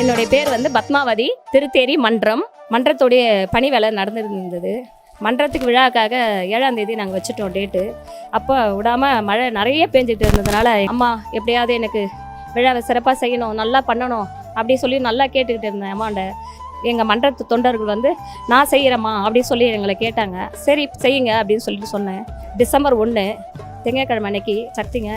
என்னுடைய பேர் வந்து பத்மாவதி. திருத்தேரி மன்றத்துடைய பணி வேலை நடந்துருந்தது. மன்றத்துக்கு விழாக்காக 7ஆம் தேதி நாங்கள் வச்சுட்டோம் டேட்டு. அப்போ விடாமல் மழை நிறைய பேஞ்சிட்டு இருந்ததுனால அம்மா எப்படியாவது எனக்கு விழாவை சிறப்பாக செய்யணும், நல்லா பண்ணணும் அப்படி சொல்லி நல்லா கேட்டுக்கிட்டு இருந்தேன் அம்மாண்ட. எங்கள் மன்றத்து தொண்டர்கள் வந்து நான் செய்கிறேம்மா அப்படி சொல்லி எங்களை கேட்டாங்க. சரி செய்யுங்க அப்படின்னு சொல்லிட்டு சொன்னேன். டிசம்பர் 1 திங்கட்கிழமை அன்னைக்கு சக்திங்க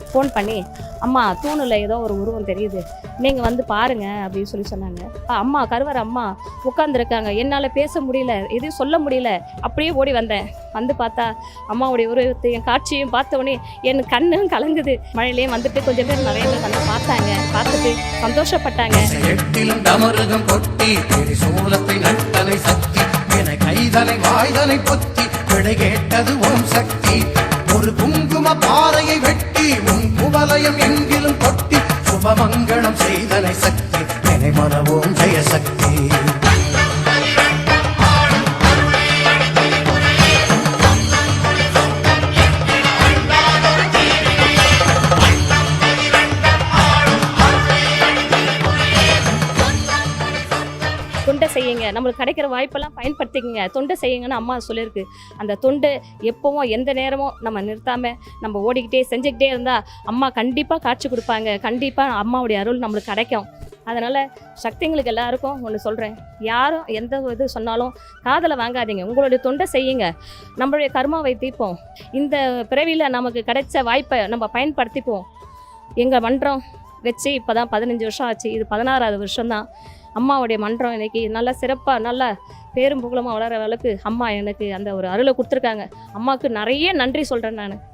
ஃபோன் பண்ணி, அம்மா தூணில் ஏதோ ஒரு உருவம் தெரியுது, நீங்கள் வந்து பாருங்கள் அப்படின்னு சொல்லி சொன்னாங்க. அம்மா கருவறை அம்மா உட்காந்துருக்காங்க. என்னால் பேச முடியல, எதுவும் சொல்ல முடியல. அப்படியே ஓடி வந்தேன். வந்து பார்த்தா அம்மாவுடைய உருவத்தையும் காட்சியும் பார்த்தோன்னே என் கண்ணும் கலங்குது. மழையிலேயே வந்துட்டு கொஞ்சம் பேர் நிறைய பேர் வந்து பார்த்தாங்க. பார்த்துட்டு சந்தோஷப்பட்டாங்க. ஒரு குங்கும பாறையை வெட்டி உன் குவலயம் எங்கிலும் கொட்டி சுபமங்களம் செய்தலை சக்தி என்னை மறவோம் ஜெய சக்தி. தொண்டை செய்யுங்க, நம்மளுக்கு கிடைக்கிற வாய்ப்பெல்லாம் பயன்படுத்திக்கங்க, தொண்டை செய்யுங்கன்னு அம்மா சொல்லியிருக்கு. அந்த தொண்டை எப்பவும் எந்த நேரமும் நம்ம நிறுத்தாமல் நம்ம ஓடிக்கிட்டே செஞ்சுக்கிட்டே இருந்தால் அம்மா கண்டிப்பாக காட்சி கொடுப்பாங்க. கண்டிப்பாக அம்மாவுடைய அருள் நம்மளுக்கு கிடைக்கும். அதனால் சக்திங்களுக்கு எல்லாருக்கும் ஒன்று சொல்கிறேன், யாரும் எந்த இது சொன்னாலும் காதில் வாங்காதீங்க. உங்களுடைய தொண்டை செய்யுங்க, நம்மளுடைய கர்மாவை தீர்ப்போம். இந்த பிறவியில் நமக்கு கிடைச்ச வாய்ப்பை நம்ம பயன்படுத்திப்போம். எங்கள் மன்றம் வச்சு இப்போ தான் 15 வருஷம் ஆச்சு. இது 16ஆவது வருஷம்தான். அம்மாவுடைய மன்றம் இன்னைக்கு நல்லா சிறப்பாக நல்லா பேரும் புகழமாக வளர அளவுக்கு அம்மா எனக்கு அந்த ஒரு அருளை கொடுத்துருக்காங்க. அம்மாவுக்கு நிறைய நன்றி சொல்கிறேன் நான்.